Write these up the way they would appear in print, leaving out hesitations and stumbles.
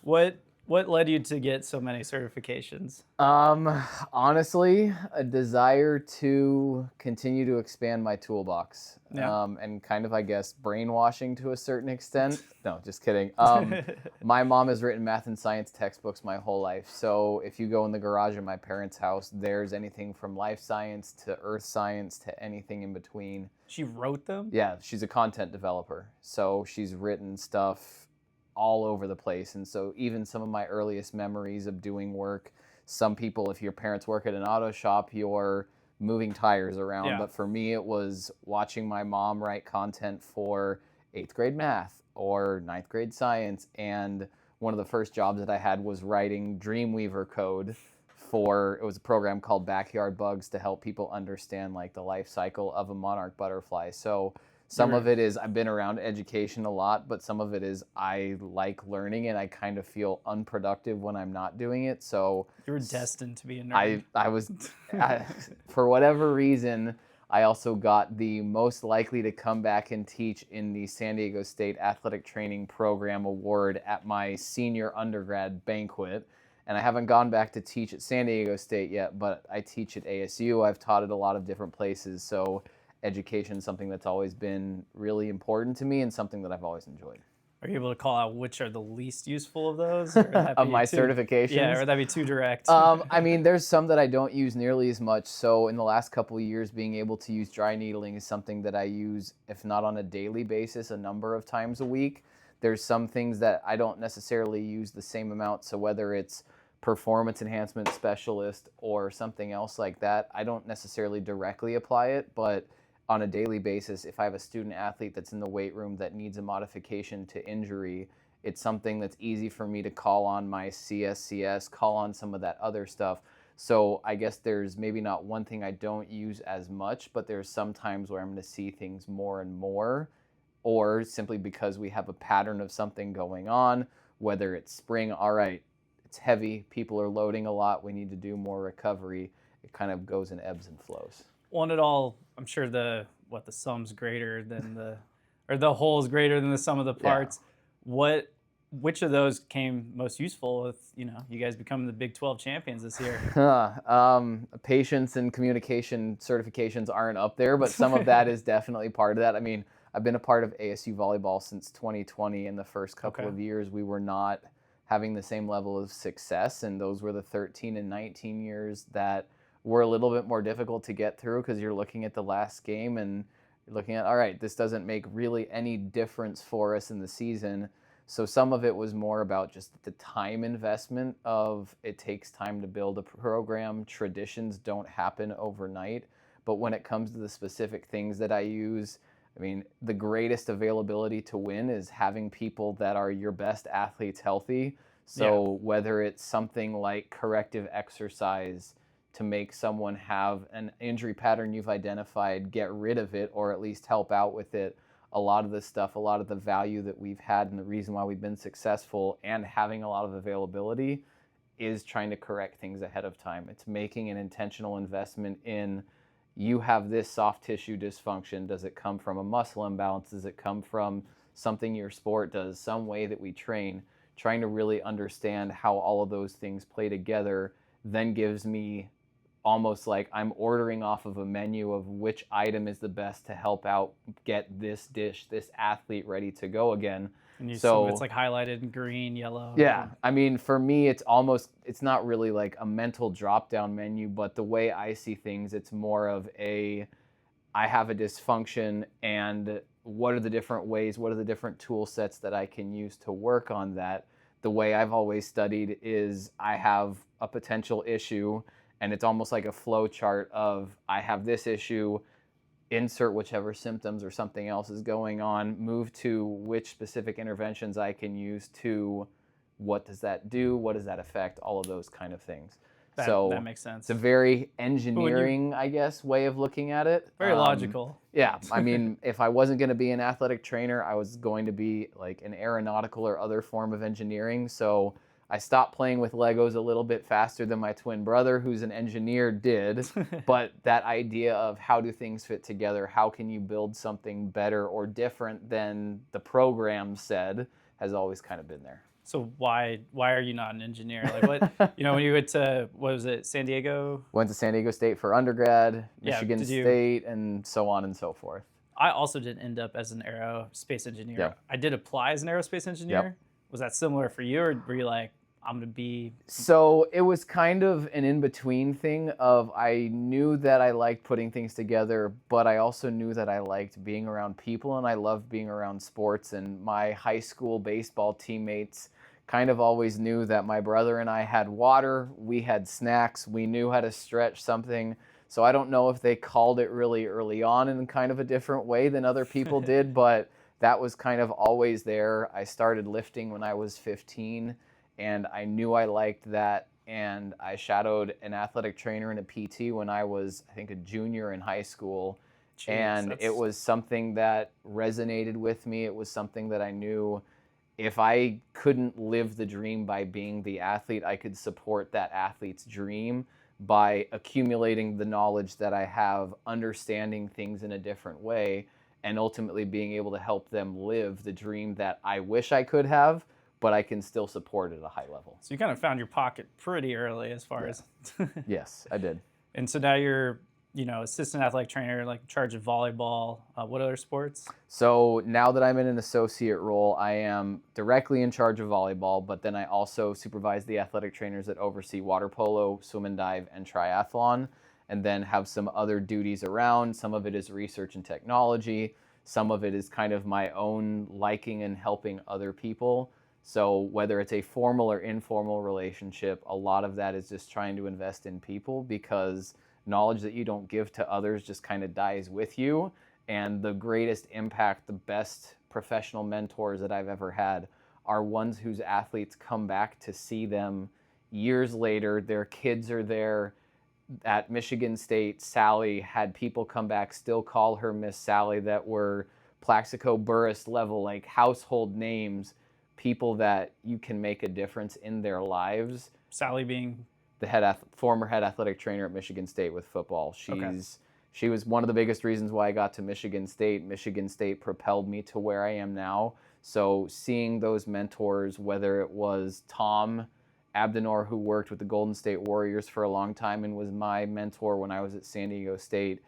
What led you to get so many certifications? Honestly, a desire to continue to expand my toolbox. Yeah. And kind of, I guess, brainwashing to a certain extent. No, just kidding. My mom has written math and science textbooks my whole life. So if you go in the garage at my parents' house, there's anything from life science to earth science to anything in between. She wrote them? Yeah, she's a content developer. So she's written stuff all over the place. And so even some of my earliest memories of doing work, some people, if your parents work at an auto shop, you're moving tires around. Yeah. But for me, it was watching my mom write content for 8th grade math or 9th grade science. And one of the first jobs that I had was writing Dreamweaver code it was a program called Backyard Bugs to help people understand like the life cycle of a monarch butterfly. So some of it is I've been around education a lot, but some of it is I like learning and I kind of feel unproductive when I'm not doing it. So You were destined to be a nerd. I was, for whatever reason, I also got the most likely to come back and teach in the San Diego State Athletic Training Program Award at my senior undergrad banquet. And I haven't gone back to teach at San Diego State yet, but I teach at ASU. I've taught at a lot of different places. So education is something that's always been really important to me and something that I've always enjoyed. Are you able to call out which are the least useful of those? Or would that Of be my too- certifications? Yeah, or would that be too direct? I mean, there's some that I don't use nearly as much. So in the last couple of years, being able to use dry needling is something that I use, if not on a daily basis, a number of times a week. There's some things that I don't necessarily use the same amount. So whether it's performance enhancement specialist or something else like that, I don't necessarily directly apply it, but on a daily basis, if I have a student athlete that's in the weight room that needs a modification to injury, it's something that's easy for me to call on my CSCS, call on some of that other stuff. So I guess there's maybe not one thing I don't use as much, but there's some times where I'm going to see things more and more, or simply because we have a pattern of something going on, whether it's spring, all right, it's heavy, people are loading a lot, we need to do more recovery. It kind of goes in ebbs and flows. One it all, I'm sure the sum's greater than the whole is greater than the sum of the parts. Yeah. Which of those came most useful with, you guys becoming the Big 12 champions this year? Patience and communication certifications aren't up there, but some of that is definitely part of that. I mean, I've been a part of ASU volleyball since 2020. In the first couple of years, we were not having the same level of success, and those were the 13 and 19 years that were a little bit more difficult to get through because you're looking at the last game and you're looking at, all right, this doesn't make really any difference for us in the season. So some of it was more about just the time investment of it takes time to build a program. Traditions don't happen overnight. But when it comes to the specific things that I use, I mean, the greatest availability to win is having people that are your best athletes healthy. So whether it's something like corrective exercise to make someone have an injury pattern you've identified, get rid of it, or at least help out with it. A lot of this stuff, a lot of the value that we've had and the reason why we've been successful and having a lot of availability is trying to correct things ahead of time. It's making an intentional investment in, you have this soft tissue dysfunction. Does it come from a muscle imbalance? Does it come from something your sport does, some way that we train? Trying to really understand how all of those things play together then gives me almost like I'm ordering off of a menu of which item is the best to help out get this dish, this athlete ready to go again. And it's like highlighted in green, yellow. Yeah. I mean, for me, it's not really like a mental drop-down menu, but the way I see things, it's more of I have a dysfunction and what are the different ways, what are the different tool sets that I can use to work on that? The way I've always studied is I have a potential issue and it's almost like a flow chart of I have this issue, insert whichever symptoms or something else is going on, move to which specific interventions I can use to what does that do, what does that affect, all of those kind of things. That makes sense. It's a very engineering, I guess, way of looking at it. Very logical. Yeah. I mean, if I wasn't going to be an athletic trainer, I was going to be like an aeronautical or other form of engineering. So I stopped playing with Legos a little bit faster than my twin brother, who's an engineer, did. But that idea of how do things fit together, how can you build something better or different than the program said, has always kind of been there. So why are you not an engineer? Like what, when you went to, what was it, San Diego? Went to San Diego State for undergrad, Yeah, Michigan did you? State, and so on and so forth. I also didn't end up as an aerospace engineer. Yep. I did apply as an aerospace engineer. Yep. Was that similar for you, or were you like, I'm gonna be? So it was kind of an in-between thing of I knew that I liked putting things together, but I also knew that I liked being around people and I loved being around sports. And my high school baseball teammates kind of always knew that my brother and I had water, we had snacks, we knew how to stretch something. So I don't know if they called it really early on in kind of a different way than other people did, but that was kind of always there. I started lifting when I was 15. And I knew I liked that, and I shadowed an athletic trainer and a PT when I was, I think, a junior in high school. Jeez, and it was something that resonated with me. It was something that I knew if I couldn't live the dream by being the athlete, I could support that athlete's dream by accumulating the knowledge that I have, understanding things in a different way, and ultimately being able to help them live the dream that I wish I could have, but I can still support at a high level. So you kind of found your pocket pretty early as far as. Yes, I did. And so now you're, assistant athletic trainer, like in charge of volleyball. What other sports? So now that I'm in an associate role, I am directly in charge of volleyball, but then I also supervise the athletic trainers that oversee water polo, swim and dive, and triathlon, and then have some other duties around. Some of it is research and technology. Some of it is kind of my own liking and helping other people. So whether it's a formal or informal relationship, a lot of that is just trying to invest in people, because knowledge that you don't give to others just kind of dies with you. And the greatest impact, the best professional mentors that I've ever had are ones whose athletes come back to see them years later. Their kids are there. At Michigan State, Sally had people come back, still call her Miss Sally, that were Plaxico Burress level, like household names, people that you can make a difference in their lives. Sally being the former head athletic trainer at Michigan State with football. She was one of the biggest reasons why I got to Michigan State. Michigan State propelled me to where I am now. So seeing those mentors, whether it was Tom Abdenor, who worked with the Golden State Warriors for a long time and was my mentor when I was at San Diego State,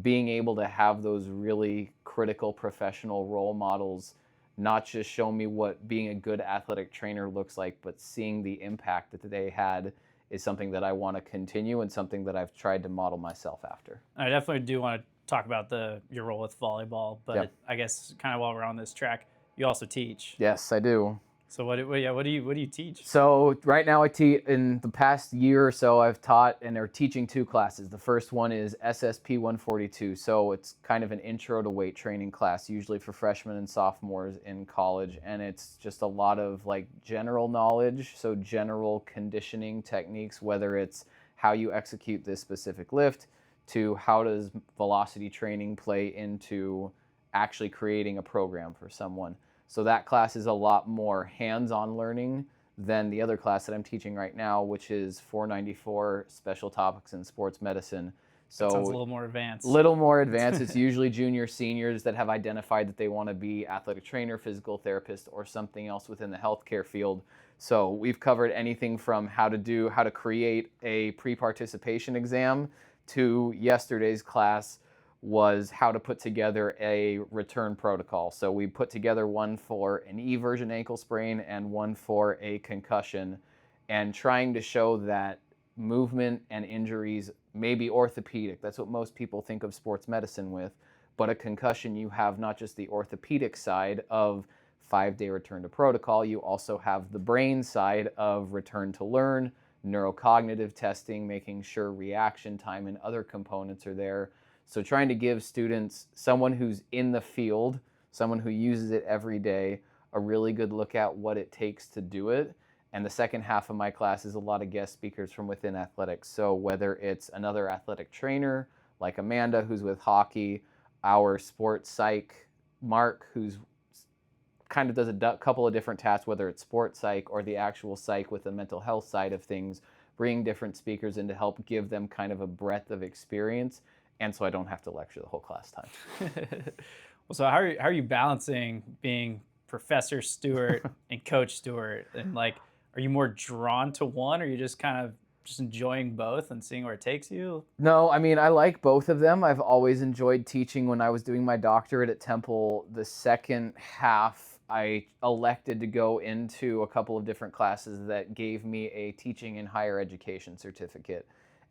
being able to have those really critical professional role models not just show me what being a good athletic trainer looks like, but seeing the impact that they had is something that I want to continue and something that I've tried to model myself after. I definitely do want to talk about your role with volleyball, but Yep. I guess kind of while we're on this track, you also teach. Yes, I do. So what do you teach? So right now I teach. In the past year or so, I've taught and are teaching two classes. The first one is SSP 142. So it's kind of an intro to weight training class, usually for freshmen and sophomores in college. And it's just a lot of like general knowledge. So general conditioning techniques, whether it's how you execute this specific lift to how does velocity training play into actually creating a program for someone. So that class is a lot more hands-on learning than the other class that I'm teaching right now, which is 494 Special Topics in Sports Medicine. So that sounds a little more advanced. Little more advanced. It's usually junior seniors that have identified that they want to be athletic trainer, physical therapist, or something else within the healthcare field. So we've covered anything from how to create a pre-participation exam to yesterday's class was how to put together a return protocol. So we put together one for an eversion ankle sprain and one for a concussion, and trying to show that movement and injuries may be orthopedic. That's what most people think of sports medicine with. But a concussion, you have not just the orthopedic side of 5-day return to protocol, you also have the brain side of return to learn, neurocognitive testing, making sure reaction time and other components are there. So trying to give students, someone who's in the field, someone who uses it every day, a really good look at what it takes to do it. And the second half of my class is a lot of guest speakers from within athletics. So whether it's another athletic trainer like Amanda, who's with hockey, our sports psych, Mark, who's kind of does a couple of different tasks, whether it's sports psych or the actual psych with the mental health side of things, bringing different speakers in to help give them kind of a breadth of experience. And so I don't have to lecture the whole class time. Well, so how are you balancing being Professor Stewart and Coach Stewart, and like, are you more drawn to one, or are you just kind of just enjoying both and seeing where it takes you? No, I mean, I like both of them. I've always enjoyed teaching. When I was doing my doctorate at Temple, the second half, I elected to go into a couple of different classes that gave me a teaching in higher education certificate.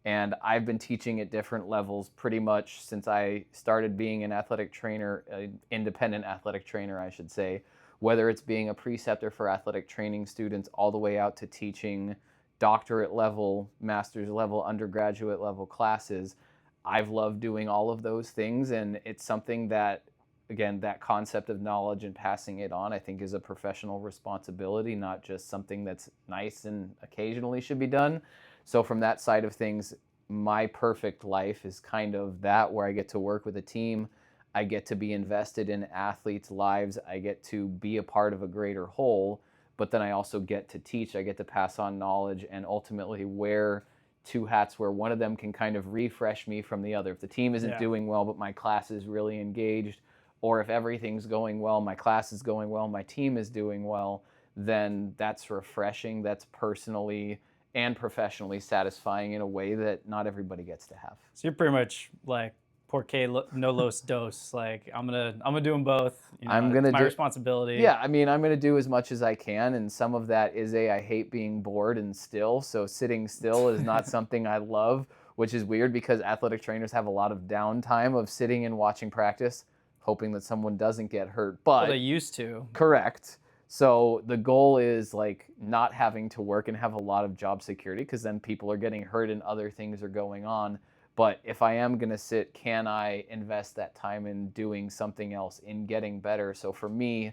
And I've been teaching at different levels pretty much since I started being an athletic trainer, independent athletic trainer, I should say, whether it's being a preceptor for athletic training students all the way out to teaching doctorate level, master's level, undergraduate level classes. I've loved doing all of those things, and it's something that, again, that concept of knowledge and passing it on, I think, is a professional responsibility, not just something that's nice and occasionally should be done. So from that side of things, my perfect life is kind of that, where I get to work with a team, I get to be invested in athletes' lives, I get to be a part of a greater whole, but then I also get to teach, I get to pass on knowledge, and ultimately wear two hats where one of them can kind of refresh me from the other. If the team isn't doing well, but my class is really engaged, or if everything's going well, my class is going well, my team is doing well, then that's refreshing, that's personally and professionally satisfying in a way that not everybody gets to have. So you're pretty much like porque no los dos. Like I'm gonna do them both. You know, I'm gonna it's my do responsibility. Yeah, I mean, I'm going to do as much as I can, and some of that is I hate being bored and still, so sitting still is not something I love, which is weird because athletic trainers have a lot of downtime of sitting and watching practice, hoping that someone doesn't get hurt, but... Well, they used to. Correct. So the goal is like not having to work and have a lot of job security, because then people are getting hurt and other things are going on. But if I am going to sit, can I invest that time in doing something else, in getting better? So for me,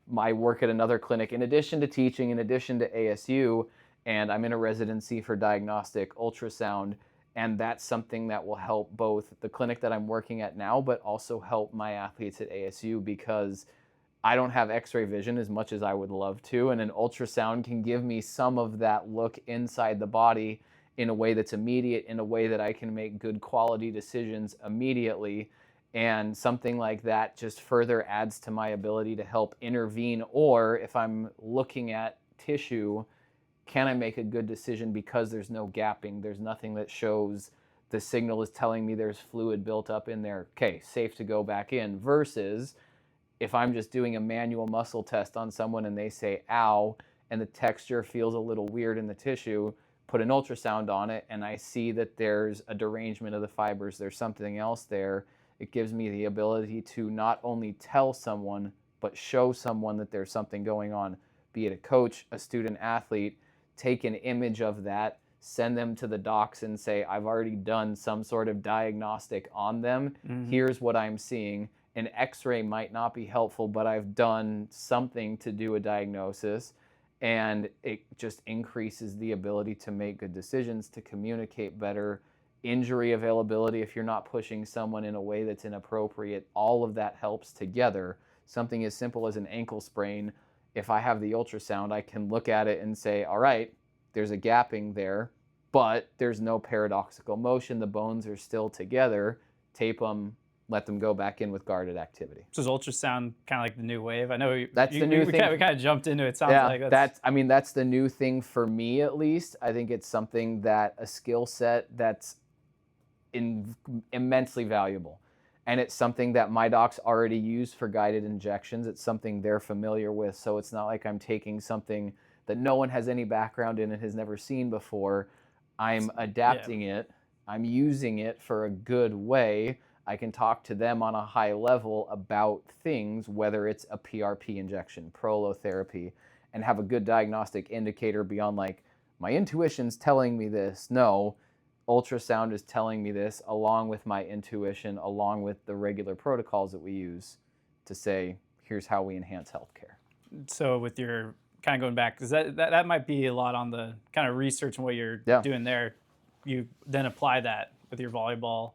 my work at another clinic, in addition to teaching, in addition to ASU, and I'm in a residency for diagnostic ultrasound, and that's something that will help both the clinic that I'm working at now, but also help my athletes at ASU, because I don't have x-ray vision as much as I would love to, and an ultrasound can give me some of that look inside the body in a way that's immediate, in a way that I can make good quality decisions immediately. And something like that just further adds to my ability to help intervene. Or if I'm looking at tissue, can I make a good decision because there's no gapping? There's nothing that shows the signal is telling me there's fluid built up in there. Okay, safe to go back in. Versus if I'm just doing a manual muscle test on someone and they say, ow, and the texture feels a little weird in the tissue, put an ultrasound on it and I see that there's a derangement of the fibers, there's something else there. It gives me the ability to not only tell someone, but show someone that there's something going on, be it a coach, a student athlete, take an image of that, send them to the docs and say, I've already done some sort of diagnostic on them. Here's what I'm seeing. An x-ray might not be helpful, but I've done something to do a diagnosis. And it just increases the ability to make good decisions, to communicate better, injury availability if you're not pushing someone in a way that's inappropriate. All of that helps together. Something as simple as an ankle sprain, if I have the ultrasound, I can look at it and say, all right, there's a gapping there, but there's no paradoxical motion. The bones are still together. Tape them, let them go back in with guarded activity. So is ultrasound kind of like the new wave? I know that's the new thing. We kind of jumped into it. Sounds like that's the new thing for me, at least. I think it's something that a skill set that's immensely valuable. And it's something that my docs already use for guided injections. It's something they're familiar with. So it's not like I'm taking something that no one has any background in and has never seen before. I'm adapting it. I'm using it for a good way. I can talk to them on a high level about things, whether it's a PRP injection, prolotherapy, and have a good diagnostic indicator beyond like, my intuition's telling me this. No, ultrasound is telling me this, along with my intuition, along with the regular protocols that we use to say, here's how we enhance healthcare. So with your kind of going back, because that might be a lot on the kind of research and what you're doing there. You then apply that with your volleyball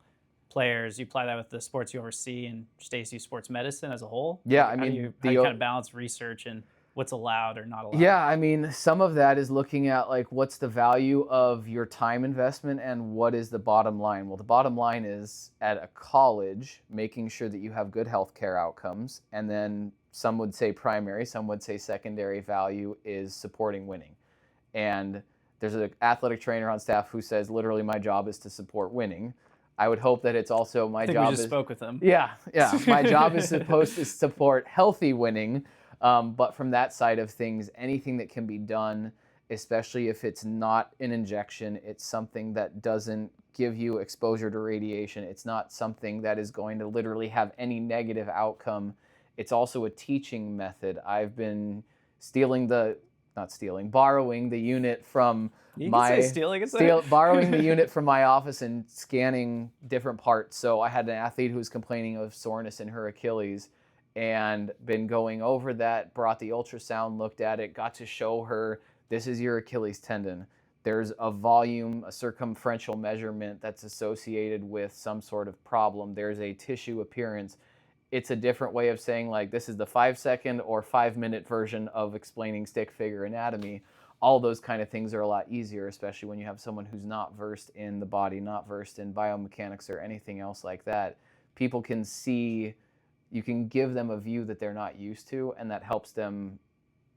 players, you apply that with the sports you oversee and just ASU sports medicine as a whole? Yeah, like, I mean, how do you kind of balance research and what's allowed or not allowed? Yeah, I mean, some of that is looking at like what's the value of your time investment and what is the bottom line. Well, the bottom line is at a college, making sure that you have good healthcare outcomes, and then some would say primary, some would say secondary value is supporting winning. And there's an athletic trainer on staff who says, literally, my job is to support winning. I would hope that it's also my job. We just spoke with him. Yeah. My job is supposed to support healthy winning. But from that side of things, anything that can be done, especially if it's not an injection, it's something that doesn't give you exposure to radiation. It's not something that is going to literally have any negative outcome. It's also a teaching method. I've been borrowing the unit from borrowing the unit from my office and scanning different parts. So I had an athlete who was complaining of soreness in her Achilles and been going over that, brought the ultrasound, looked at it, got to show her, this is your Achilles tendon. There's a volume, a circumferential measurement that's associated with some sort of problem. There's a tissue appearance. It's a different way of saying, like, this is the 5-second or 5-minute version of explaining stick figure anatomy. All those kind of things are a lot easier, especially when you have someone who's not versed in the body, not versed in biomechanics or anything else like that. People can see, you can give them a view that they're not used to, and that helps them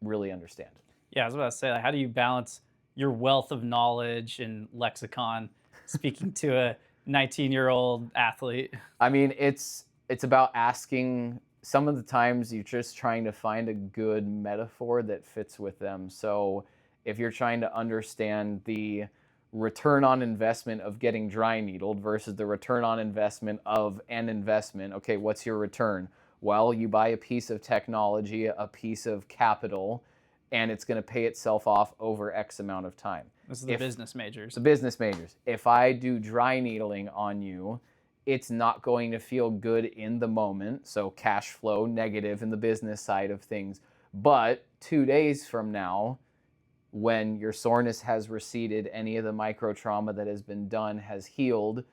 really understand it. Yeah, I was about to say, like, how do you balance your wealth of knowledge and lexicon speaking to a 19-year-old athlete? I mean, it's about asking. Some of the times you're just trying to find a good metaphor that fits with them. So if you're trying to understand the return on investment of getting dry needled versus the return on investment of an investment, okay, what's your return? Well, you buy a piece of technology, a piece of capital, and it's going to pay itself off over X amount of time. This is the business majors. The business majors. If I do dry needling on you, it's not going to feel good in the moment, so cash flow negative in the business side of things. But 2 days from now, when your soreness has receded, any of the micro trauma that has been done has healed,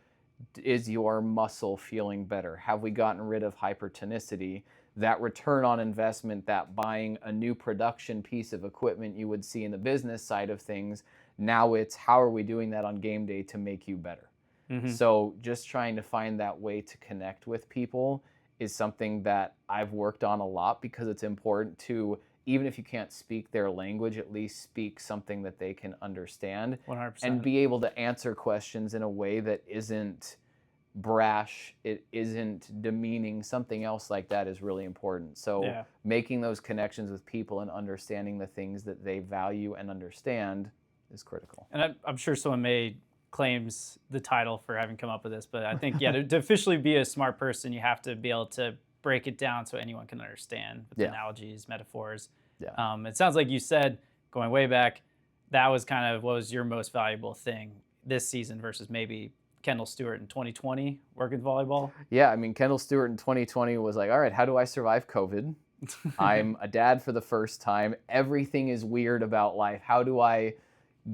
is your muscle feeling better? Have we gotten rid of hypertonicity? That return on investment, that buying a new production piece of equipment you would see in the business side of things, now it's how are we doing that on game day to make you better? Mm-hmm. So just trying to find that way to connect with people is something that I've worked on a lot, because it's important to, even if you can't speak their language, at least speak something that they can understand 100%. And be able to answer questions in a way that isn't brash, it isn't demeaning. Something else like that is really important. So making those connections with people and understanding the things that they value and understand is critical. And I'm sure someone made claims the title for having come up with this, but I think, to officially be a smart person, you have to be able to break it down so anyone can understand with analogies, metaphors. It sounds like you said, going way back, that was kind of what was your most valuable thing this season versus maybe Kendall Stewart in 2020 working volleyball. Yeah, I mean, Kendall Stewart in 2020 was like, all right, how do I survive COVID? I'm a dad for the first time. Everything is weird about life. How do I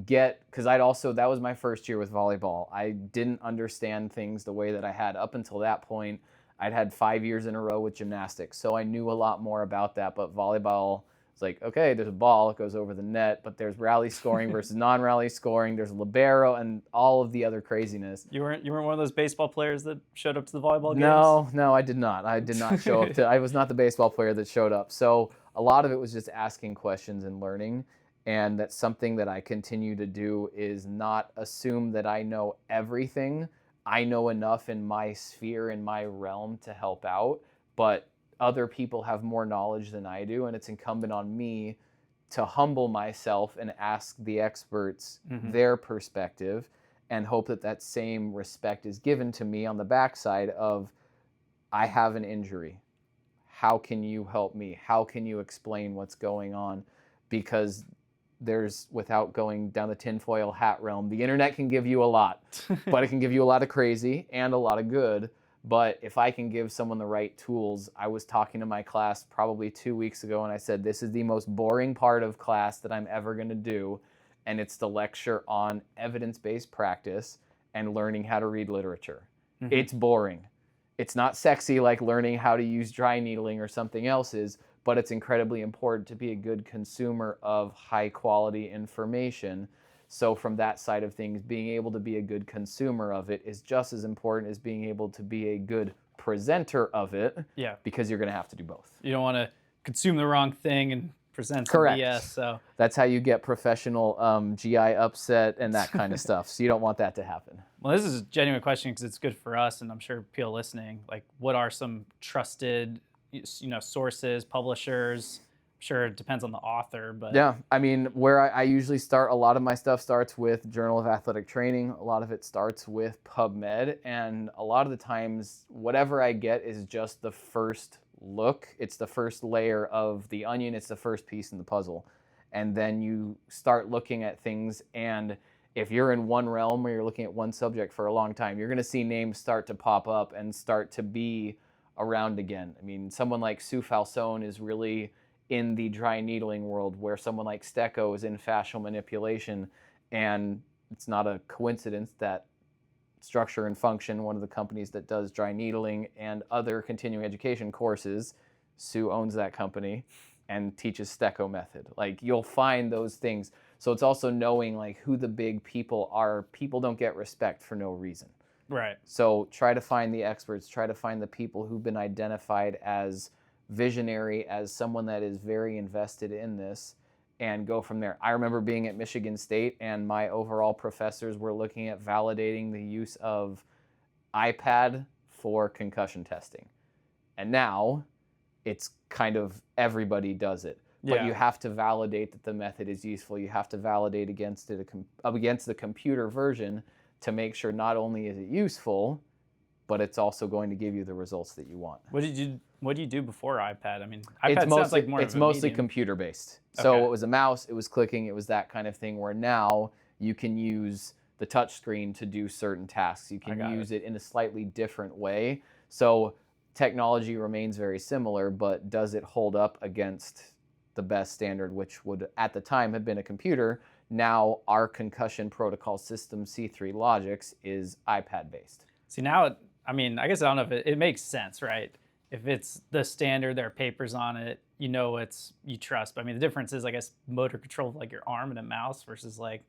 because that was my first year with volleyball. I didn't understand things the way that I had up until that point. I'd had 5 years in a row with gymnastics, so I knew a lot more about that. But volleyball, it's like, okay, there's a ball, it goes over the net, but there's rally scoring versus non-rally scoring. There's libero and all of the other craziness. You weren't one of those baseball players that showed up to the volleyball games? No, I did not. I did not show up I was not the baseball player that showed up. So a lot of it was just asking questions and learning. And that's something that I continue to do, is not assume that I know everything. I know enough in my sphere, in my realm, to help out, but other people have more knowledge than I do, and it's incumbent on me to humble myself and ask the experts their perspective, and hope that that same respect is given to me on the backside of, I have an injury. How can you help me? How can you explain what's going on? Because without going down the tinfoil hat realm, the internet can give you a lot, but it can give you a lot of crazy and a lot of good. But if I can give someone the right tools, I was talking to my class probably 2 weeks ago, and I said, this is the most boring part of class that I'm ever going to do. And it's the lecture on evidence-based practice and learning how to read literature. Mm-hmm. It's boring. It's not sexy like learning how to use dry needling or something else is, but it's incredibly important to be a good consumer of high quality information. So from that side of things, being able to be a good consumer of it is just as important as being able to be a good presenter of it. Yeah. Because you're going to have to do both. You don't want to consume the wrong thing and present some Correct. BS. So That's how you get professional GI upset and that kind of stuff. So you don't want that to happen. well, this is a genuine question because it's good for us, and I'm sure people listening. Like, what are some trusted, sources, publishers? I'm sure it depends on the author, but Yeah, I mean, where I usually start, a lot of my stuff starts with Journal of Athletic Training. A lot of it starts with PubMed, and a lot of the times, whatever I get is just the first look. It's the first layer of the onion. It's the first piece in the puzzle. And then you start looking at things, and if you're in one realm or you're looking at one subject for a long time, you're going to see names start to pop up and start to be around again. I mean, someone like Sue Falsone is really in the dry needling world, where someone like Stecco is in fascial manipulation. And it's not a coincidence that Structure and Function, one of the companies that does dry needling and other continuing education courses, Sue owns that company and teaches Stecco method. Like, you'll find those things. So it's also knowing like who the big people are. People don't get respect for no reason. right. So try to find the experts, try to find the people who've been identified as visionary, as someone that is very invested in this, and go from there. I remember being at Michigan State, and my overall professors were looking at validating the use of iPad for concussion testing. And now it's kind of everybody does it. But you have to validate that the method is useful. You have to validate against the computer version to make sure not only is it useful, but it's also going to give you the results that you want. What do you do before iPad? I mean, iPad It's sounds like more it's of a mostly medium. computer based. So Okay. it was a mouse, it was clicking, it was that kind of thing, where now you can use the touch screen to do certain tasks. You can use it in a slightly different way. So technology remains very similar, but does it hold up against the best standard, which would at the time have been a computer? Now our concussion protocol system, C3 Logix, is iPad based. See, now, I mean, I guess I don't know if it makes sense, right? If it's the standard, there are papers on it, you trust. But I mean, the difference is, I guess, motor control of like your arm and a mouse versus like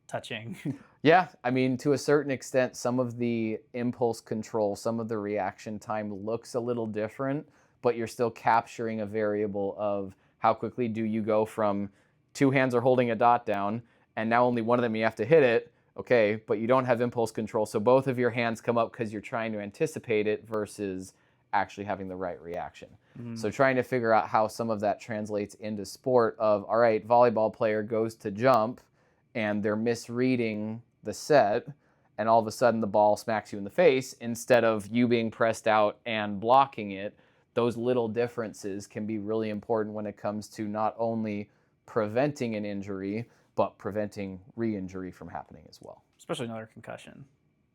touching. Yeah, I mean, to a certain extent, some of the impulse control, some of the reaction time looks a little different, but you're still capturing a variable of how quickly do you go from two hands are holding a dot down, and now only one of them you have to hit it, okay, but you don't have impulse control, so both of your hands come up because you're trying to anticipate it versus actually having the right reaction. So trying to figure out how some of that translates into sport of, all right, volleyball player goes to jump, and they're misreading the set, and all of a sudden the ball smacks you in the face instead of you being pressed out and blocking it. Those little differences can be really important when it comes to not only preventing an injury, but preventing re-injury from happening as well. Especially another concussion.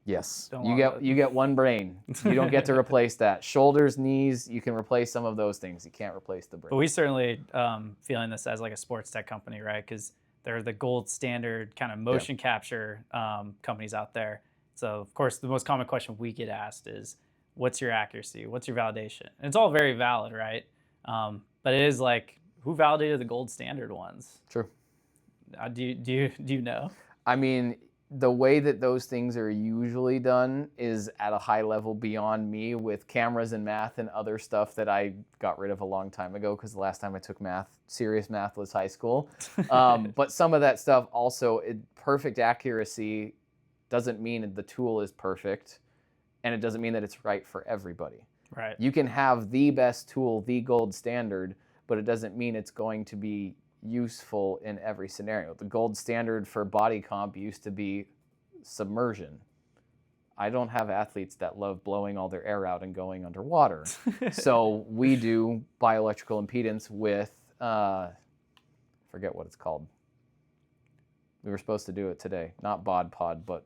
Yes, you get one brain. You don't get to replace that. Shoulders, knees, you can replace some of those things. You can't replace the brain. But we certainly feeling this as like a sports tech company, right? Because they're the gold standard kind of motion capture companies out there. So of course, the most common question we get asked is, what's your accuracy? What's your validation? And it's all very valid, right? But it is like, who validated the gold standard ones? True. Do you know? I mean, the way that those things are usually done is at a high level beyond me, with cameras and math and other stuff that I got rid of a long time ago, because the last time I took serious math was high school. But some of that stuff also, perfect accuracy doesn't mean the tool is perfect, and it doesn't mean that it's right for everybody. Right. You can have the best tool, the gold standard, but it doesn't mean it's going to be useful in every scenario. The gold standard for body comp used to be submersion. I don't have athletes that love blowing all their air out and going underwater. So we do bioelectrical impedance with, forget what it's called. We were supposed to do it today, not bod pod, but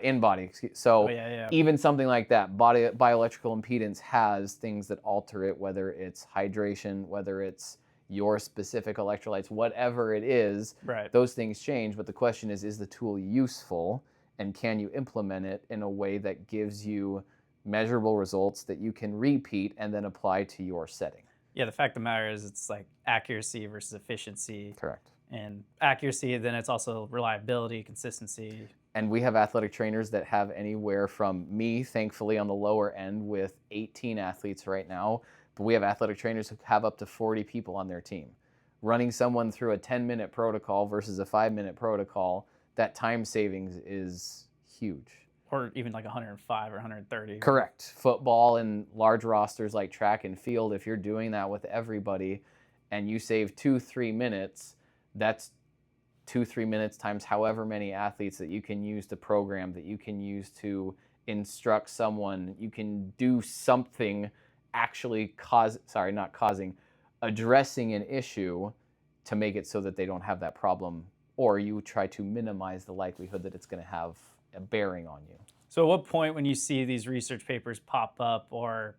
in-body. So even something like that, bioelectrical impedance has things that alter it, whether it's hydration, whether it's your specific electrolytes, whatever it is, those things change. But the question is the tool useful, and can you implement it in a way that gives you measurable results that you can repeat and then apply to your setting? Yeah, the fact of the matter is, it's like accuracy versus efficiency. Correct. And accuracy, then it's also reliability, consistency. And we have athletic trainers that have anywhere from me, thankfully, on the lower end with 18 athletes right now, but we have athletic trainers who have up to 40 people on their team. Running someone through a 10-minute protocol versus a 5-minute protocol, that time savings is huge. Or even like 105 or 130. Correct. Football and large rosters like track and field, if you're doing that with everybody and you save 2-3 minutes, that's 2-3 minutes times however many athletes that you can use to program, that you can use to instruct someone. You can do something actually addressing an issue to make it so that they don't have that problem, or you try to minimize the likelihood that it's going to have a bearing on you. So at what point when you see these research papers pop up or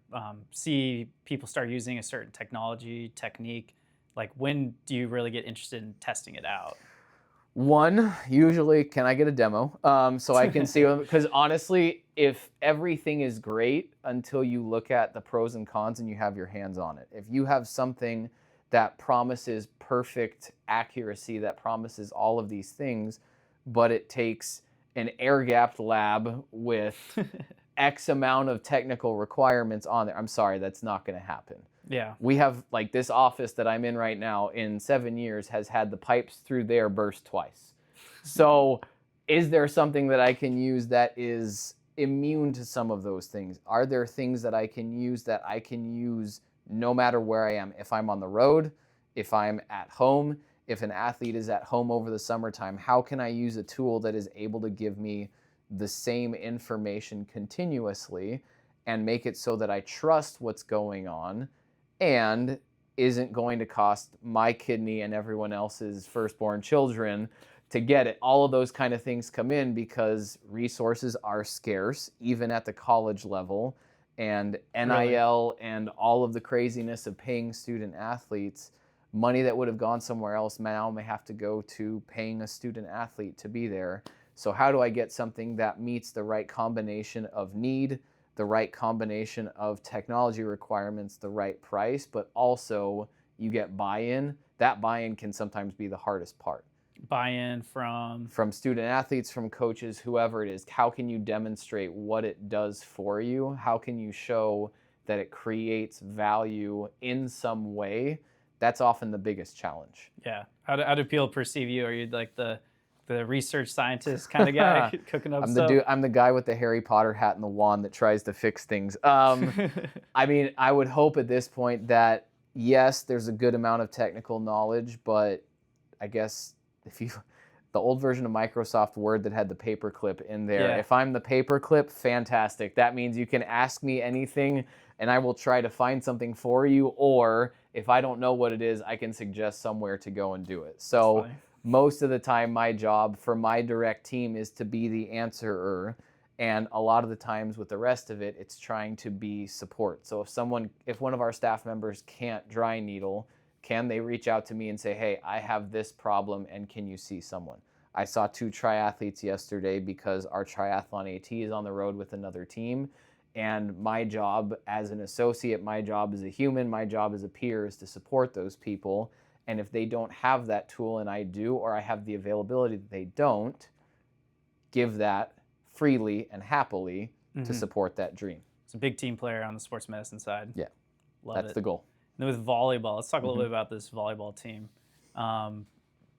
see people start using a certain technology, technique, like when do you really get interested in testing it out? One, usually, can I get a demo? So I can see, because honestly, if everything is great until you look at the pros and cons and you have your hands on it. If you have something that promises perfect accuracy, that promises all of these things, but it takes an air-gapped lab with X amount of technical requirements on there, I'm sorry, that's not going to happen. Yeah. We have, like, this office that I'm in right now, in 7 years, has had the pipes through there burst twice. So is there something that I can use that is immune to some of those things? Are there things that I can use no matter where I am? If I'm on the road, if I'm at home, if an athlete is at home over the summertime, how can I use a tool that is able to give me the same information continuously and make it so that I trust what's going on and isn't going to cost my kidney and everyone else's firstborn children to get it? All of those kind of things come in because resources are scarce, even at the college level, and NIL and all of the craziness of paying student athletes. Money that would have gone somewhere else now may have to go to paying a student athlete to be there. So how do I get something that meets the right combination of need, the right combination of technology requirements, the right price, but also you get buy-in? That buy-in can sometimes be the hardest part. Buy-in from student athletes, from coaches, whoever it is. How can you demonstrate what it does for you? How can you show that it creates value in some way? That's often the biggest challenge. Yeah. How do people perceive you? Are you like the research scientist kind of guy cooking up stuff? I'm the guy with the Harry Potter hat and the wand that tries to fix things. I mean, I would hope at this point that, yes, there's a good amount of technical knowledge, but I guess the old version of Microsoft Word that had the paperclip in there, Yeah. if I'm the paperclip, fantastic. That means you can ask me anything and I will try to find something for you, or if I don't know what it is, I can suggest somewhere to go and do it. So most of the time, my job for my direct team is to be the answerer, and a lot of the times with the rest of it, it's trying to be support. So if one of our staff members can't dry needle, can they reach out to me and say, hey, I have this problem and can you see someone? I saw 2 triathletes yesterday because our triathlon AT is on the road with another team. And my job as an associate, my job as a human, my job as a peer is to support those people. And if they don't have that tool and I do, or I have the availability that they don't, give that freely and happily to support that dream. It's a big team player on the sports medicine side. Yeah, That's the goal. And then with volleyball, let's talk a little bit about this volleyball team.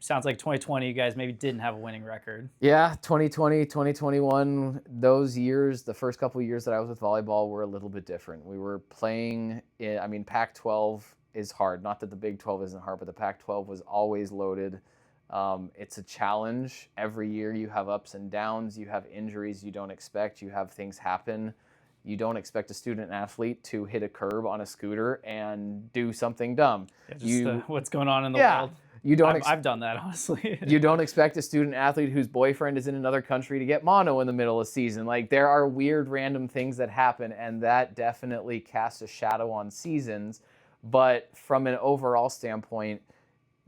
Sounds like 2020, you guys maybe didn't have a winning record. Yeah, 2020, 2021, those years, the first couple of years that I was with volleyball were a little bit different. We were playing, Pac-12 is hard. Not that the Big 12 isn't hard, but the Pac-12 was always loaded. It's a challenge. Every year you have ups and downs. You have injuries you don't expect. You have things happen. You don't expect a student athlete to hit a curb on a scooter and do something dumb. Yeah, what's going on in the world. I've done that, honestly. You don't expect a student athlete whose boyfriend is in another country to get mono in the middle of season. Like, there are weird, random things that happen, and that definitely casts a shadow on seasons. But from an overall standpoint,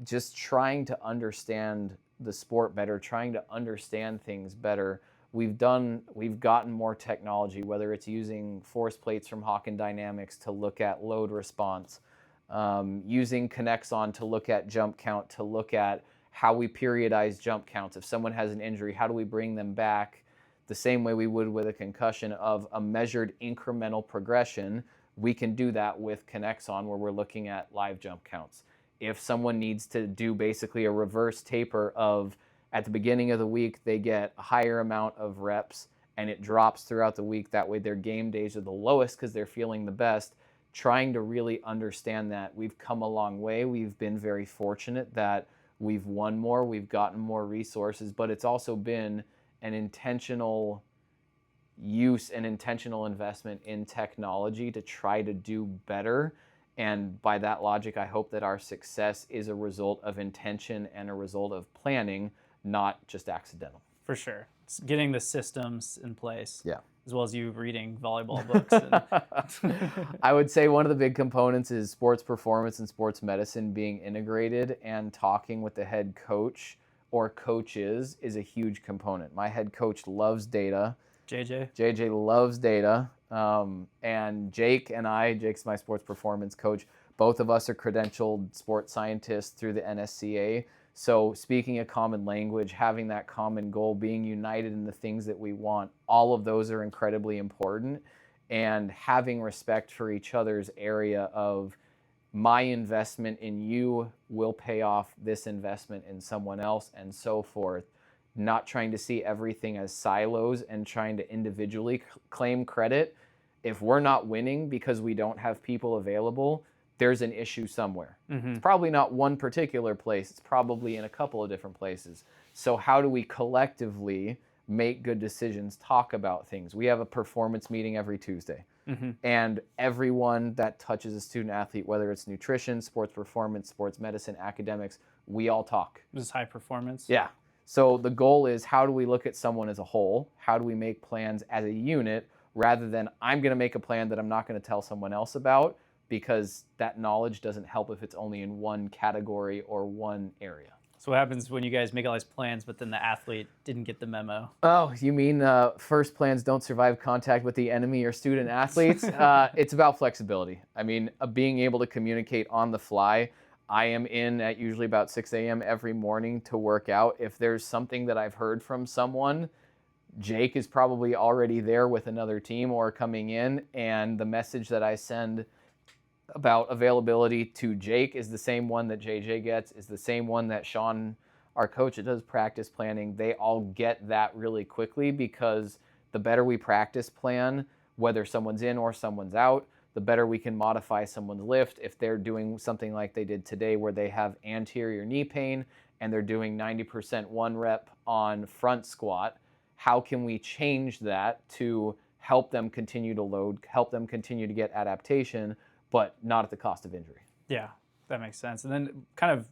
just trying to understand the sport better, trying to understand things better. We've gotten more technology, whether it's using force plates from Hawken Dynamics to look at load response, using Kinexon to look at jump count, to look at how we periodize jump counts. If someone has an injury, how do we bring them back the same way we would with a concussion, of a measured incremental progression, we can do that with Kinexon, where we're looking at live jump counts. If someone needs to do basically a reverse taper of, at the beginning of the week, they get a higher amount of reps and it drops throughout the week. That way their game days are the lowest because they're feeling the best. Trying to really understand that. We've come a long way. We've been very fortunate that we've won more, we've gotten more resources, but it's also been an intentional use and intentional investment in technology to try to do better. And by that logic, I hope that our success is a result of intention and a result of planning, not just accidental. For sure. It's getting the systems in place. Yeah. As well as you reading volleyball books. I would say one of the big components is sports performance and sports medicine being integrated, and talking with the head coach or coaches is a huge component. My head coach loves data. JJ loves data. And Jake and I, Jake's my sports performance coach, both of us are credentialed sports scientists through the NSCA. So speaking a common language, having that common goal, being united in the things that we want, all of those are incredibly important. And having respect for each other's area of, my investment in you will pay off this investment in someone else, and so forth. Not trying to see everything as silos and trying to individually claim credit. If we're not winning because we don't have people available, there's an issue somewhere. It's probably not one particular place. It's probably in a couple of different places. So how do we collectively make good decisions, talk about things? We have a performance meeting every Tuesday. And everyone that touches a student athlete, whether it's nutrition, sports performance, sports medicine, academics, we all talk. This is high performance? Yeah. So the goal is, how do we look at someone as a whole? How do we make plans as a unit, rather than I'm going to make a plan that I'm not going to tell someone else about, because that knowledge doesn't help if it's only in one category or one area. So what happens when you guys make all these plans, but then the athlete didn't get the memo? Oh, you mean first plans don't survive contact with the enemy or student athletes? It's about flexibility. I mean, being able to communicate on the fly. I am in at usually about 6 a.m. every morning to work out. If there's something that I've heard from someone, Jake is probably already there with another team or coming in, and the message that I send about availability to Jake is the same one that JJ gets, is the same one that Sean, our coach that does practice planning, they all get that really quickly, because the better we practice plan, whether someone's in or someone's out, the better we can modify someone's lift. If they're doing something like they did today where they have anterior knee pain and they're doing 90% one rep on front squat, how can we change that to help them continue to load, help them continue to get adaptation, but not at the cost of injury? Yeah, that makes sense. And then kind of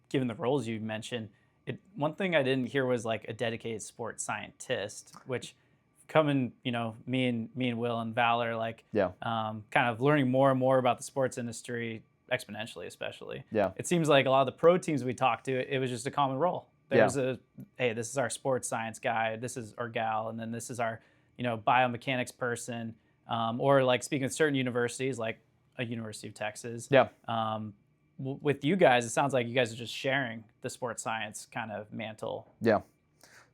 given the roles you mentioned, one thing I didn't hear was like a dedicated sports scientist, which coming, me and Will and Valor, like kind of learning more and more about the sports industry exponentially, especially. Yeah. It seems like a lot of the pro teams we talked to, it was just a common role. There's hey, this is our sports science guy, this is our gal, and then this is our, biomechanics person. Or like speaking of certain universities, like a University of Texas. Yeah. With you guys, it sounds like you guys are just sharing the sports science kind of mantle. Yeah.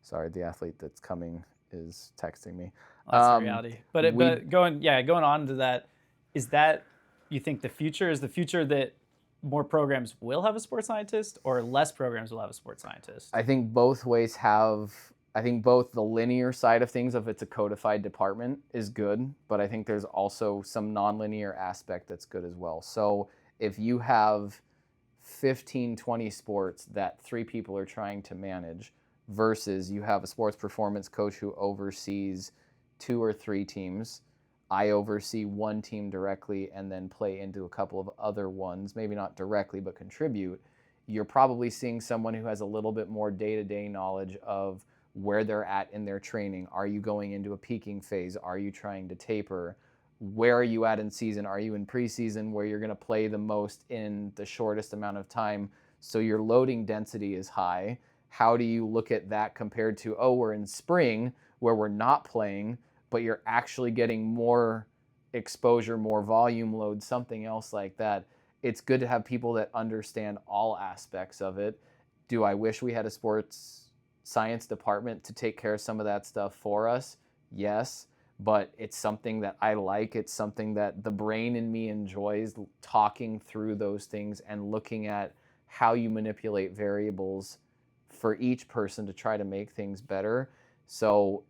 Sorry, the athlete that's coming is texting me. Well, that's the reality. But going on to that, is that, you think the future is the future that more programs will have a sports scientist, or less programs will have a sports scientist? I think both ways have. I think both the linear side of things, if it's a codified department, is good, but I think there's also some nonlinear aspect that's good as well. So if you have 15, 20 sports that 3 people are trying to manage, versus you have a sports performance coach who oversees 2 or 3 teams, I oversee one team directly and then play into a couple of other ones, maybe not directly, but contribute, you're probably seeing someone who has a little bit more day-to-day knowledge of where they're at in their training. Are you going into a peaking phase? Are you trying to taper? Where are you at in season? Are you in preseason where you're going to play the most in the shortest amount of time, so your loading density is high? How do you look at that compared to, we're in spring where we're not playing, but you're actually getting more exposure, more volume load, something else like that? It's good to have people that understand all aspects of it. Do I wish we had a sports science department to take care of some of that stuff for us? Yes. but it's something that I like. It's something that the brain in me enjoys, talking through those things and looking at how you manipulate variables for each person to try to make things better. So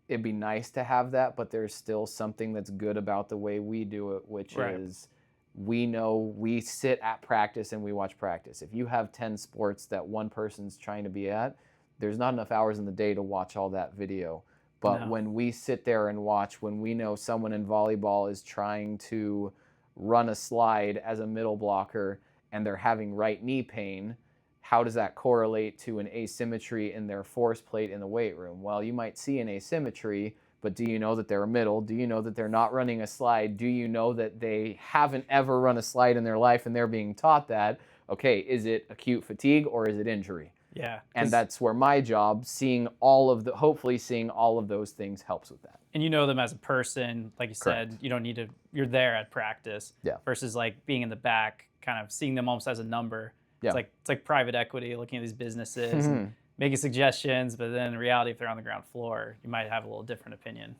it'd be nice to have that, but there's still something that's good about the way we do it, which is we know we sit at practice and we watch practice. If you have 10 sports that one person's trying to be at, there's not enough hours in the day to watch all that video. But when we sit there and watch, when we know someone in volleyball is trying to run a slide as a middle blocker and they're having right knee pain, how does that correlate to an asymmetry in their force plate in the weight room? Well, you might see an asymmetry, but do you know that they're a middle? Do you know that they're not running a slide? Do you know that they haven't ever run a slide in their life and they're being taught that? Okay, is it acute fatigue or is it injury? Yeah. And that's where my job, hopefully seeing all of those things helps with that. And you know them as a person, like you said, you don't need to, you're there at practice versus like being in the back, kind of seeing them almost as a number. Yeah. It's like private equity, looking at these businesses and making suggestions, but then in reality, if they're on the ground floor, you might have a little different opinion.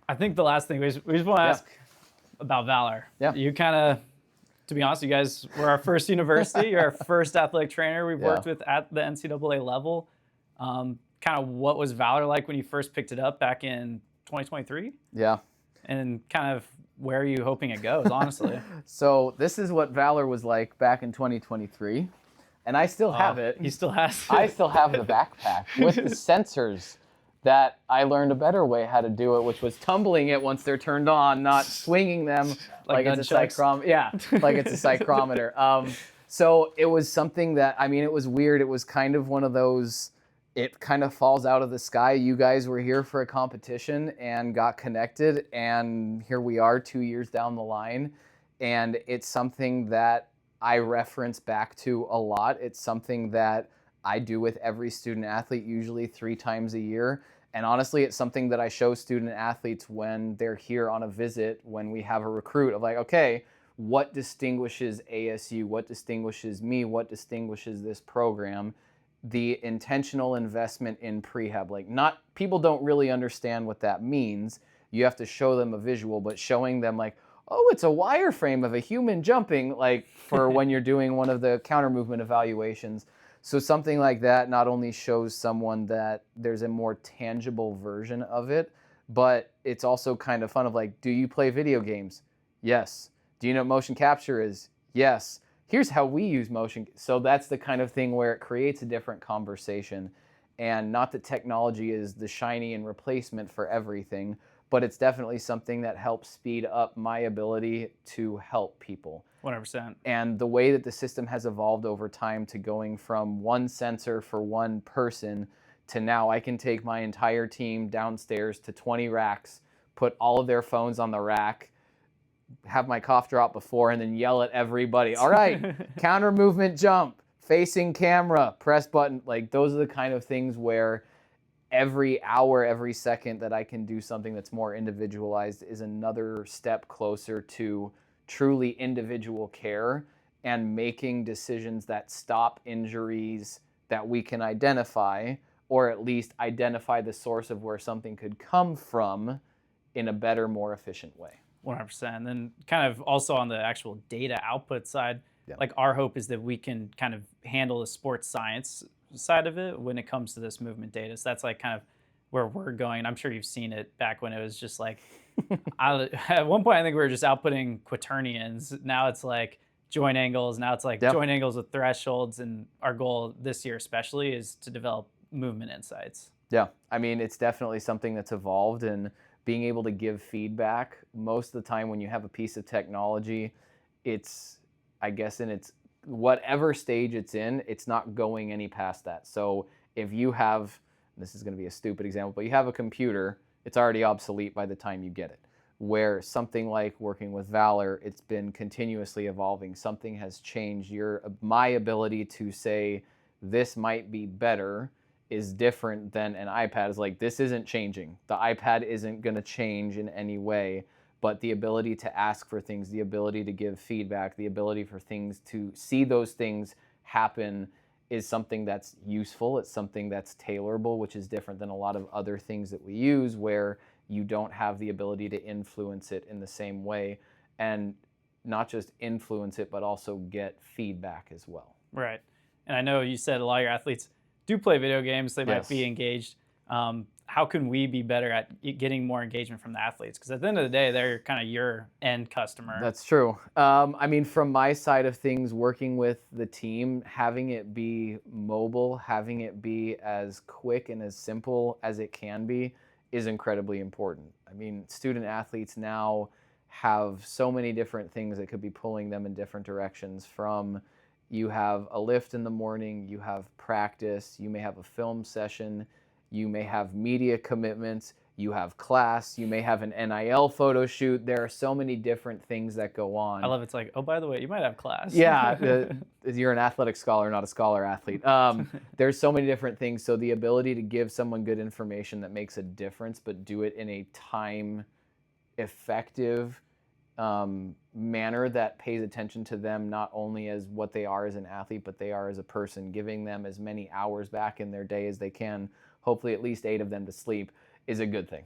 I think the last thing we just want to ask about Valor. Yeah. You kind of, to be honest, you guys were our first university. You're our first athletic trainer we've worked with at the NCAA level. Kind of what was Valor like when you first picked it up back in 2023? Yeah. And kind of where are you hoping it goes, honestly? So this is what Valor was like back in 2023. And I still have it. He still has it. I still have the backpack with the sensors that I learned a better way how to do it, which was tumbling it once they're turned on, not swinging them like it's a psychrometer. Yeah, like it's a psychrometer. So it was something that, I mean, it was weird. It was kind of one of those, it kind of falls out of the sky. You guys were here for a competition and got connected, and here we are 2 years down the line. And it's something that I reference back to a lot. It's something that I do with every student athlete, usually 3 times a year. And honestly, it's something that I show student athletes when they're here on a visit, when we have a recruit of like, okay, what distinguishes ASU? What distinguishes me? What distinguishes this program? The intentional investment in prehab. Like, not, people don't really understand what that means. You have to show them a visual, but showing them like, oh, it's a wireframe of a human jumping, like for when you're doing one of the counter movement evaluations. So something like that not only shows someone that there's a more tangible version of it, but it's also kind of fun of like, do you play video games? Yes. Do you know what motion capture is? Yes. Here's how we use motion. So that's the kind of thing where it creates a different conversation. And not that technology is the shiny and replacement for everything, but it's definitely something that helps speed up my ability to help people. 100%. And the way that the system has evolved over time to going from one sensor for one person to now I can take my entire team downstairs to 20 racks, put all of their phones on the rack, have my cough drop before, and then yell at everybody, all right, counter movement jump, facing camera, press button. Like, those are the kind of things where every hour, every second that I can do something that's more individualized is another step closer to truly individual care and making decisions that stop injuries that we can identify, or at least identify the source of where something could come from in a better, more efficient way. 100%. And then kind of also on the actual data output side, like our hope is that we can kind of handle the sports science side of it when it comes to this movement data. So that's like kind of where we're going. I'm sure you've seen it back when it was just like, at one point I think we were just outputting quaternions. Now it's like joint angles. Now it's like joint angles with thresholds. And our goal this year especially is to develop movement insights. Yeah, I mean, it's definitely something that's evolved, and being able to give feedback. Most of the time when you have a piece of technology, it's, I guess, in its whatever stage it's in, it's not going any past that. So if you have, this is going to be a stupid example, but you have a computer, it's already obsolete by the time you get it. Where something like working with Valor, it's been continuously evolving. Something has changed. My ability to say this might be better is different than an iPad. Is like, this isn't changing. The iPad isn't going to change in any way, but the ability to ask for things, the ability to give feedback, the ability for things to see those things happen is something that's useful. It's something that's tailorable, which is different than a lot of other things that we use where you don't have the ability to influence it in the same way, and not just influence it, but also get feedback as well. Right. And I know you said a lot of your athletes do play video games. They might be engaged. How can we be better at getting more engagement from the athletes? Because at the end of the day, they're kind of your end customer. That's true. I mean, from my side of things, working with the team, having it be mobile, having it be as quick and as simple as it can be is incredibly important. I mean, student athletes now have so many different things that could be pulling them in different directions. From you have a lift in the morning, you have practice, you may have a film session, you may have media commitments, you have class, you may have an NIL photo shoot. There are so many different things that go on. I love it's like, oh, by the way, you might have class. Yeah, you're an athletic scholar, not a scholar athlete. There's so many different things. So the ability to give someone good information that makes a difference, but do it in a time-effective manner that pays attention to them, not only as what they are as an athlete, but they are as a person, giving them as many hours back in their day as they can, hopefully at least 8 of them to sleep, is a good thing.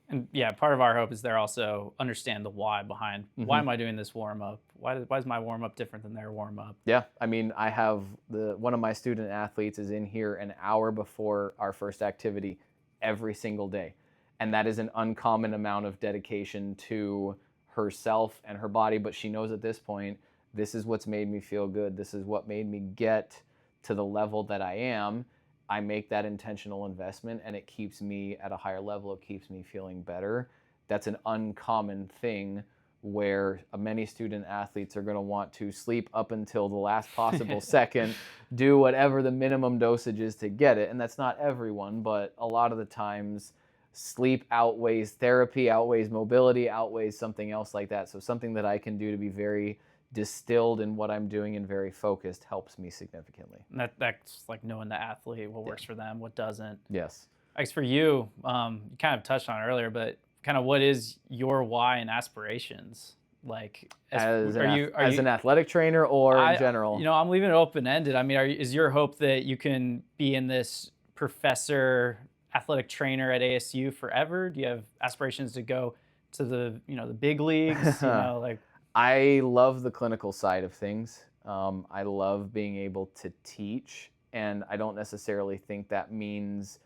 And yeah, part of our hope is they're also understand the why behind why am I doing this warm up? Why is my warm up different than their warm up? Yeah, I mean, I have one of my student athletes is in here an hour before our first activity every single day, and that is an uncommon amount of dedication to herself and her body. But she knows at this point, this is what's made me feel good. This is what made me get to the level that I am. I make that intentional investment and it keeps me at a higher level. It keeps me feeling better. That's an uncommon thing where many student athletes are going to want to sleep up until the last possible second, do whatever the minimum dosage is to get it. And that's not everyone, but a lot of the times sleep outweighs therapy, outweighs mobility, outweighs something else like that. So something that I can do to be very distilled in what I'm doing and very focused helps me significantly. And that's like knowing the athlete, what works for them, what doesn't. Yes. I guess for you, you kind of touched on it earlier, but kind of what is your why and aspirations? Like, as an athletic trainer or in general? You know, I'm leaving it open-ended. I mean, is your hope that you can be in this professor, athletic trainer at ASU forever? Do you have aspirations to go to the big leagues? Like. I love the clinical side of things. I love being able to teach, and I don't necessarily think that means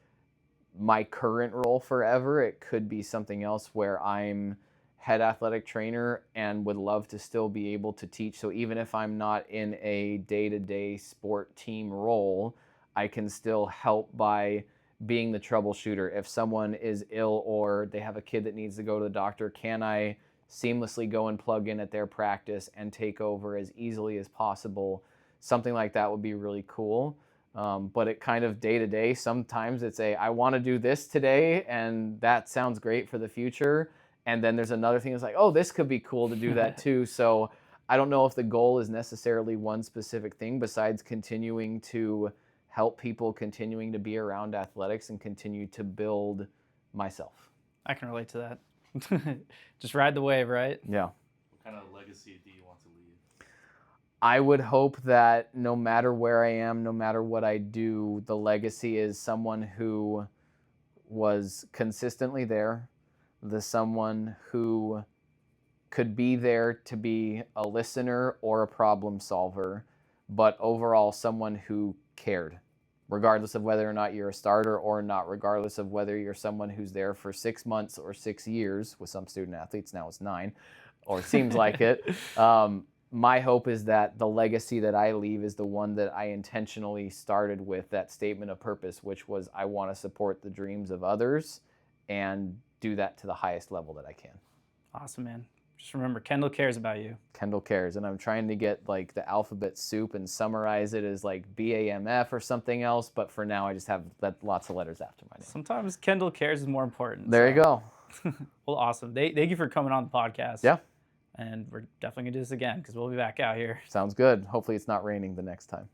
my current role forever. It could be something else where I'm head athletic trainer and would love to still be able to teach. So even if I'm not in a day-to-day sport team role, I can still help by being the troubleshooter. If someone is ill or they have a kid that needs to go to the doctor, can I seamlessly go and plug in at their practice and take over as easily as possible? Something like that would be really cool. But it kind of day to day, sometimes it's I want to do this today and that sounds great for the future. And then there's another thing that's like, oh, this could be cool to do that too. So I don't know if the goal is necessarily one specific thing besides continuing to help people, continuing to be around athletics and continue to build myself. I can relate to that. Just ride the wave, right? Yeah. What kind of legacy do you want to leave? I would hope that no matter where I am, no matter what I do, the legacy is someone who was consistently there, someone who could be there to be a listener or a problem solver, but overall someone who cared. Regardless of whether or not you're a starter or not, regardless of whether you're someone who's there for 6 months or 6 years, with some student athletes now it's 9, or seems like it. My hope is that the legacy that I leave is the one that I intentionally started with, that statement of purpose, which was I want to support the dreams of others and do that to the highest level that I can. Awesome, man. Just remember, Kendall cares about you. Kendall cares, and I'm trying to get like the alphabet soup and summarize it as like BAMF or something else, but for now I just have lots of letters after my name. Sometimes Kendall cares is more important. There you go. Well, awesome. Thank you for coming on the podcast. Yeah. And we're definitely going to do this again because we'll be back out here. Sounds good. Hopefully it's not raining the next time.